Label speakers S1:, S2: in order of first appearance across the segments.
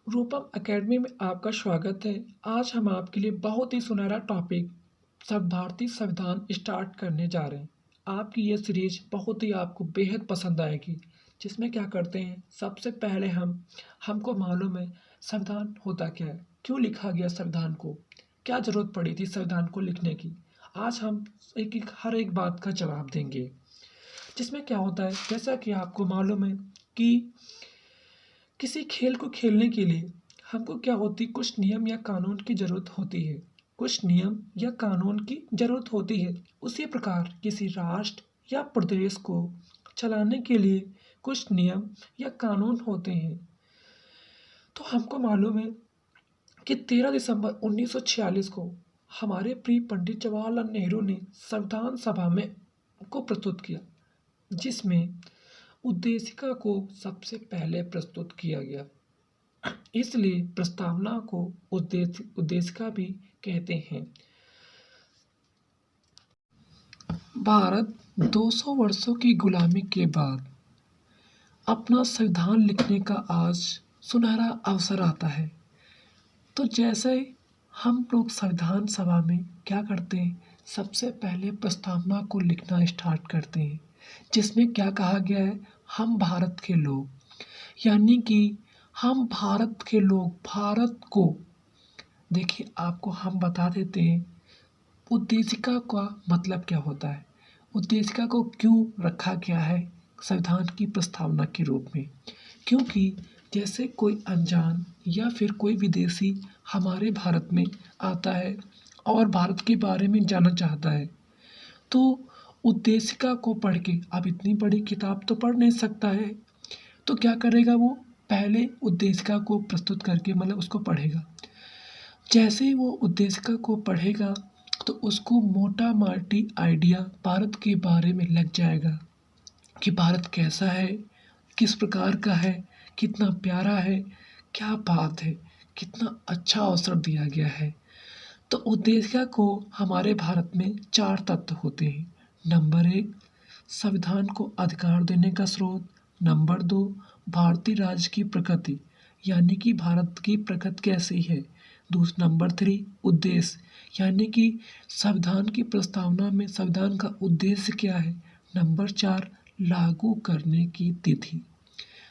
S1: रूपम academy में आपका स्वागत है। आज हम आपके लिए बहुत ही सुनहरा टॉपिक सब भारतीय संविधान स्टार्ट करने जा रहे हैं। आपकी ये सीरीज बहुत ही आपको बेहद पसंद आएगी। जिसमें क्या करते हैं, सबसे पहले हमको मालूम है संविधान होता क्या है, क्यों लिखा गया संविधान को, क्या जरूरत पड़ी थी संविधान को लिखने की। आज हम हर एक बात का जवाब देंगे। जिसमें क्या होता है, जैसा कि आपको मालूम है कि किसी खेल को खेलने के लिए हमको क्या होती, कुछ नियम या कानून की जरूरत होती है। कुछ नियम या कानून की जरूरत होती है। उसी प्रकार किसी राष्ट्र या प्रदेश को चलाने के लिए कुछ नियम या कानून होते हैं। तो हमको मालूम है कि 13 दिसंबर 1946 को हमारे प्रिय पंडित जवाहरलाल नेहरू ने संविधान सभा में को प्रस्तुत किया, जिसमें उद्देशिका को सबसे पहले प्रस्तुत किया गया। इसलिए प्रस्तावना को उद्देशिका भी कहते हैं। भारत 200 वर्षों की गुलामी के बाद अपना संविधान लिखने का आज सुनहरा अवसर आता है। तो जैसे हम लोग संविधान सभा में क्या करते हैं, सबसे पहले प्रस्तावना को लिखना स्टार्ट करते हैं, जिसमें क्या कहा गया है, हम भारत के लोग, यानी कि हम भारत के लोग भारत को, देखिए आपको हम बता देते हैं उद्देशिका का मतलब क्या होता है, उद्देशिका को क्यों रखा गया है संविधान की प्रस्तावना के रूप में। क्योंकि जैसे कोई अनजान या फिर कोई विदेशी हमारे भारत में आता है और भारत के बारे में जानना चाहता है, तो उद्देशिका को पढ़ के, अब इतनी बड़ी किताब तो पढ़ नहीं सकता है, तो क्या करेगा, वो पहले उद्देशिका को प्रस्तुत करके मतलब उसको पढ़ेगा। जैसे ही वो उद्देशिका को पढ़ेगा तो उसको मोटा माटी आइडिया भारत के बारे में लग जाएगा कि भारत कैसा है, किस प्रकार का है, कितना प्यारा है, क्या बात है, कितना अच्छा अवसर दिया गया है। तो उद्देशिका को हमारे भारत में 4 तत्व होते हैं। नंबर 1, संविधान को अधिकार देने का स्रोत। नंबर 2, भारतीय राज्य की प्रकृति, यानी कि भारत की प्रकृति कैसी है। नंबर 3, उद्देश्य, यानी कि संविधान की प्रस्तावना में संविधान का उद्देश्य क्या है। नंबर 4, लागू करने की तिथि।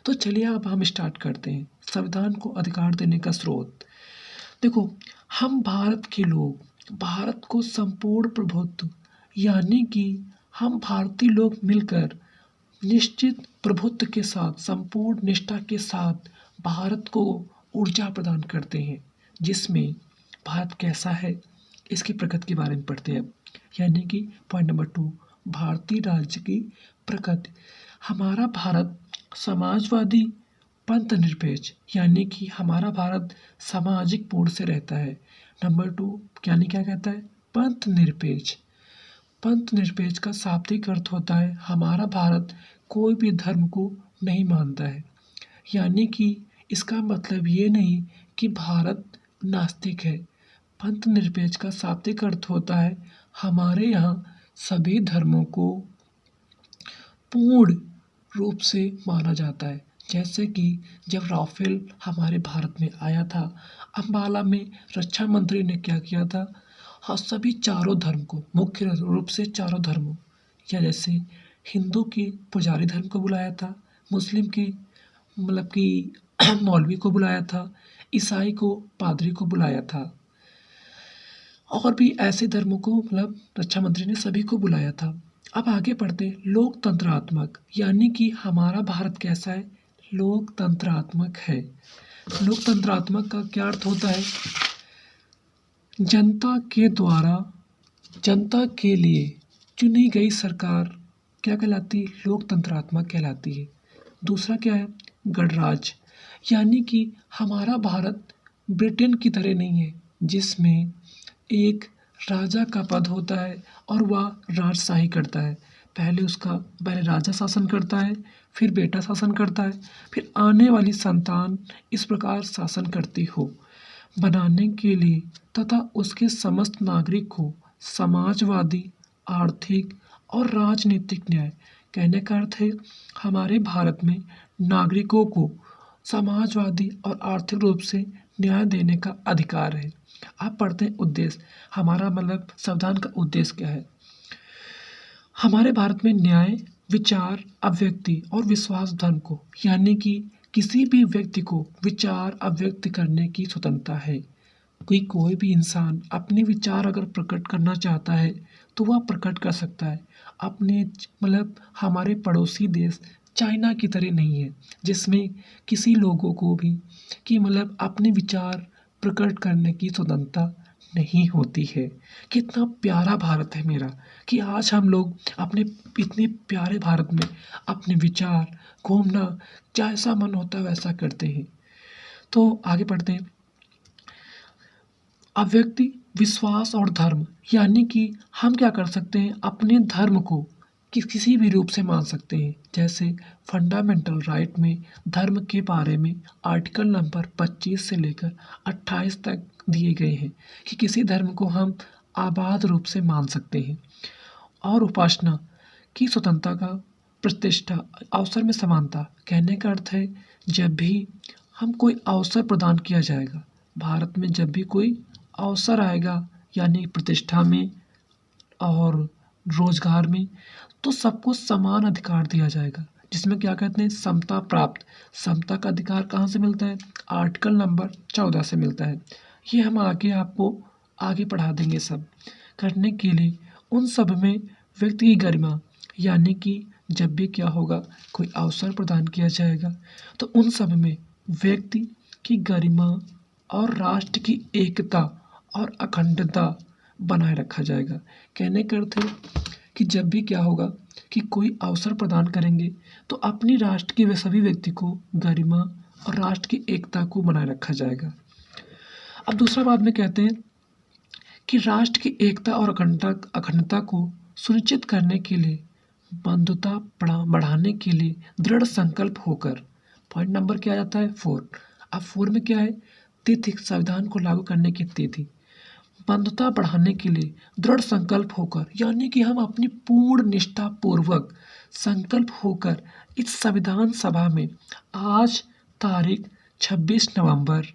S1: तो चलिए अब हम स्टार्ट करते हैं। संविधान को अधिकार देने का स्रोत। देखो, हम भारत के लोग भारत को संपूर्ण प्रभुत्व, यानी कि हम भारतीय लोग मिलकर निश्चित प्रभुत्व के साथ, संपूर्ण निष्ठा के साथ भारत को ऊर्जा प्रदान करते हैं। जिसमें भारत कैसा है, इसकी प्रकृति के बारे में पढ़ते हैं। यानी कि पॉइंट नंबर 2, भारतीय राज्य की प्रकृति। हमारा भारत समाजवादी पंथ निरपेक्ष, यानी कि हमारा भारत सामाजिक मूड से रहता है। नंबर 2, यानी क्या कहता है, पंथ निरपेक्ष। पंथ निरपेक्ष का शाब्दिक अर्थ होता है हमारा भारत कोई भी धर्म को नहीं मानता है। यानी कि इसका मतलब ये नहीं कि भारत नास्तिक है। पंथ निरपेक्ष का शाब्दिक अर्थ होता है हमारे यहाँ सभी धर्मों को पूर्ण रूप से माना जाता है। जैसे कि जब राफेल हमारे भारत में आया था, अम्बाला में रक्षा मंत्री ने क्या किया था, हाँ, सभी चारों धर्म को, मुख्य रूप से चारों धर्मों, या जैसे हिंदू की पुजारी धर्म को बुलाया था, मुस्लिम की मतलब कि मौलवी को बुलाया था, ईसाई को पादरी को बुलाया था, और भी ऐसे धर्मों को मतलब रक्षा मंत्री ने सभी को बुलाया था। अब आगे बढ़ते, लोकतंत्रात्मक, यानी कि हमारा भारत कैसा है, लोकतंत्रात्मक है। लोकतंत्रात्मक का क्या अर्थ होता है, जनता के द्वारा जनता के लिए चुनी गई सरकार क्या कहलाती है, लोकतंत्रात्मक कहलाती है। दूसरा क्या है, गणराज्य, यानी कि हमारा भारत ब्रिटेन की तरह नहीं है, जिसमें एक राजा का पद होता है और वह राजशाही करता है। पहले राजा शासन करता है, फिर बेटा शासन करता है, फिर आने वाली संतान इस प्रकार शासन करती हो, बनाने के लिए तथा उसके समस्त नागरिक को समाजवादी, आर्थिक और राजनीतिक न्याय। कहने का अर्थ है हमारे भारत में नागरिकों को समाजवादी और आर्थिक रूप से न्याय देने का अधिकार है। आप पढ़ते हैं उद्देश्य, हमारा मतलब संविधान का उद्देश्य क्या है। हमारे भारत में न्याय, विचार, अभिव्यक्ति और विश्वास धर्म को, यानी कि किसी भी व्यक्ति को विचार अभिव्यक्त करने की स्वतंत्रता है। कोई भी इंसान अपने विचार अगर प्रकट करना चाहता है तो वह प्रकट कर सकता है। अपने मतलब हमारे पड़ोसी देश चाइना की तरह नहीं है, जिसमें किसी लोगों को भी कि मतलब अपने विचार प्रकट करने की स्वतंत्रता नहीं होती है। कितना प्यारा भारत है मेरा, कि आज हम लोग अपने इतने प्यारे भारत में अपने विचार घूमना जैसा मन होता है वैसा करते हैं। तो आगे पढ़ते हैं। अव्यक्ति, विश्वास और धर्म, यानी कि हम क्या कर सकते हैं, अपने धर्म को किसी भी रूप से मान सकते हैं। जैसे फंडामेंटल राइट में धर्म के बारे में आर्टिकल नंबर 25 से लेकर 28 तक दिए गए हैं कि किसी धर्म को हम आबाद रूप से मान सकते हैं। और उपासना की स्वतंत्रता का प्रतिष्ठा, अवसर में समानता, कहने का अर्थ है जब भी हम कोई अवसर प्रदान किया जाएगा, भारत में जब भी कोई अवसर आएगा, यानी प्रतिष्ठा में और रोजगार में, तो सबको समान अधिकार दिया जाएगा, जिसमें क्या कहते हैं, समता प्राप्त। समता का अधिकार कहाँ से मिलता है, आर्टिकल नंबर 14 से मिलता है। ये हम आगे आपको आगे पढ़ा देंगे। सब करने के लिए उन सब में व्यक्ति की गरिमा, यानी कि जब भी क्या होगा, कोई अवसर प्रदान किया जाएगा तो उन सब में व्यक्ति की गरिमा और राष्ट्र की एकता और अखंडता बनाए रखा जाएगा। कहने का अर्थ है कि जब भी क्या होगा कि कोई अवसर प्रदान करेंगे तो अपनी राष्ट्र के वे सभी व्यक्ति को गरिमा और राष्ट्र की एकता को बनाए रखा जाएगा। अब दूसरा बात में कहते हैं कि राष्ट्र की एकता और अखंडता को सुनिश्चित करने के लिए, बंधुता बढ़ाने के लिए दृढ़ संकल्प होकर, पॉइंट नंबर क्या आ जाता है, 4। अब 4 में क्या है, तिथि, संविधान को लागू करने की तिथि। बंधुता बढ़ाने के लिए दृढ़ संकल्प होकर, यानी कि हम अपनी पूर्ण निष्ठा पूर्वक संकल्प होकर इस संविधान सभा में आज तारीख 26 नवंबर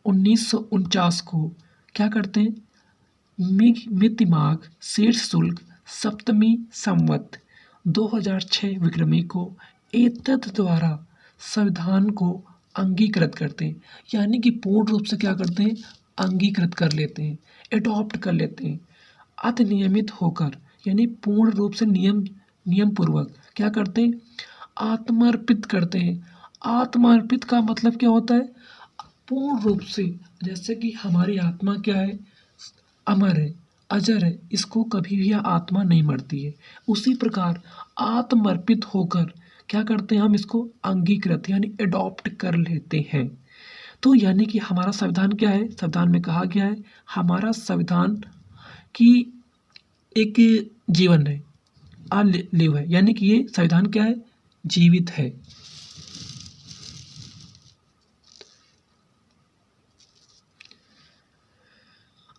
S1: 1949 को क्या करते हैं, मिति माघ शीर्ष शुल्क सप्तमी संवत 2006 विक्रमी को एतद द्वारा संविधान को अंगीकृत करते हैं। यानी कि पूर्ण रूप से क्या करते हैं, अंगीकृत कर लेते हैं, एडॉप्ट कर लेते हैं। अधिनियमित होकर, यानी पूर्ण रूप से नियम पूर्वक क्या करते हैं, आत्मर्पित करते हैं। आत्मर्पित का मतलब क्या होता है, पूर्ण रूप से, जैसे कि हमारी आत्मा क्या है, अमर है, अजर है, इसको कभी भी यह आत्मा नहीं मरती है। उसी प्रकार आत्मर्पित होकर क्या करते हैं, हम इसको अंगीकृत यानी एडॉप्ट कर लेते हैं। तो यानी कि हमारा संविधान क्या है, संविधान में कहा गया है हमारा संविधान की एक जीवन है, लिव है, यानी कि ये संविधान क्या है, जीवित है।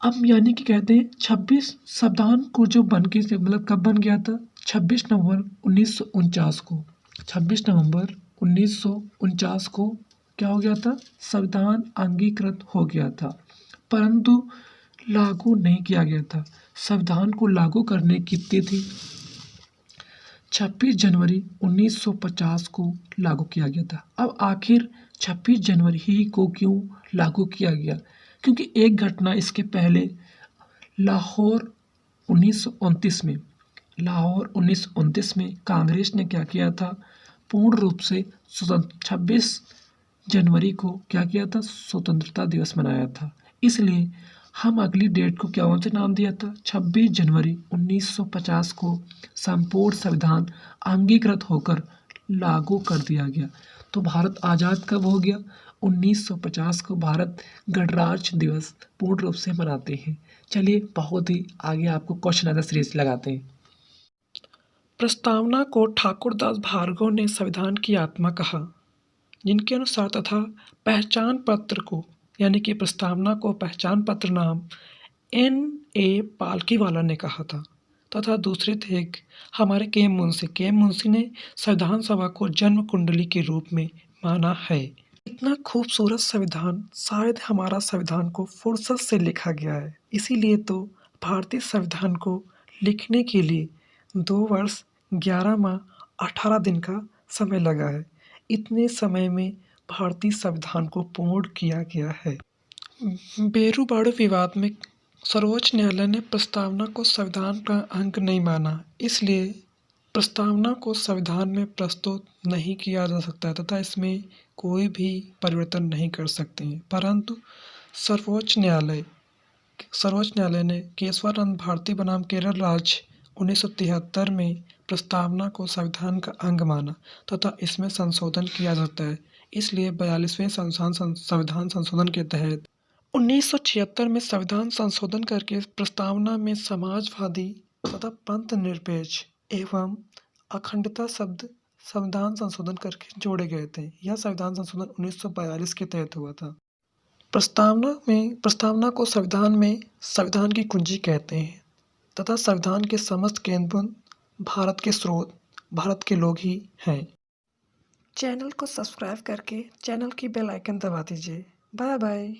S1: अब यानी कि कहते हैं 26 संविधान को जो बन के मतलब कब बन गया था, 26 नवंबर 1949 को। 26 नवंबर 1949 को क्या हो गया था, संविधान अंगीकृत हो गया था, परंतु लागू नहीं किया गया था। संविधान को लागू करने की तिथि 26 जनवरी 1950 को लागू किया गया था। अब आखिर 26 जनवरी ही को क्यों लागू किया गया, क्योंकि एक घटना इसके पहले लाहौर 1929 में कांग्रेस ने क्या किया था, पूर्ण रूप से 26 जनवरी को क्या किया था, स्वतंत्रता दिवस मनाया था। इसलिए हम अगली डेट को क्या से नाम दिया था, 26 जनवरी 1950 को संपूर्ण संविधान अंगीकृत होकर लागू कर दिया गया। तो भारत आज़ाद कब हो गया, 1950 को भारत गणराज्य दिवस पूर्ण रूप से मनाते हैं। चलिए बहुत ही आगे आपको क्वेश्चन आंसर सीरीज लगाते हैं। प्रस्तावना को ठाकुरदास भार्गव ने संविधान की आत्मा कहा, जिनके अनुसार तथा पहचान पत्र को, यानी कि प्रस्तावना को पहचान पत्र नाम N.A. पालकीवाला ने कहा था, तथा दूसरे थे हमारे के.एम. मुंशी ने संविधान सभा को जन्म कुंडली के रूप में माना है। इतना खूबसूरत संविधान शायद हमारा संविधान को फुर्सत से लिखा गया है। इसीलिए तो भारतीय संविधान को लिखने के लिए 2 वर्ष 11 माह 18 दिन का समय लगा है। इतने समय में भारतीय संविधान को पूर्ण किया गया है। बेरू-बाड़ू विवाद में सर्वोच्च न्यायालय ने प्रस्तावना को संविधान का अंग नहीं माना, इसलिए प्रस्तावना को संविधान में प्रस्तुत नहीं किया जा सकता है तथा इसमें कोई भी परिवर्तन नहीं कर सकते हैं। परंतु सर्वोच्च न्यायालय ने केशवानंद भारती बनाम केरल राज्य 1973 में प्रस्तावना को संविधान का अंग माना तथा इसमें संशोधन किया जाता है। इसलिए 42वें संविधान संशोधन के तहत 1976 में संविधान संशोधन करके प्रस्तावना में समाजवादी तथा पंथ निरपेक्ष एवं अखंडता शब्द संविधान संशोधन करके जोड़े गए थे। यह संविधान संशोधन 1942 के तहत हुआ था। प्रस्तावना को संविधान में संविधान की कुंजी कहते हैं तथा संविधान के समस्त केंद्र भारत के स्रोत भारत के लोग ही हैं। चैनल को सब्सक्राइब करके चैनल की बेल आइकन दबा दीजिए। Bye bye.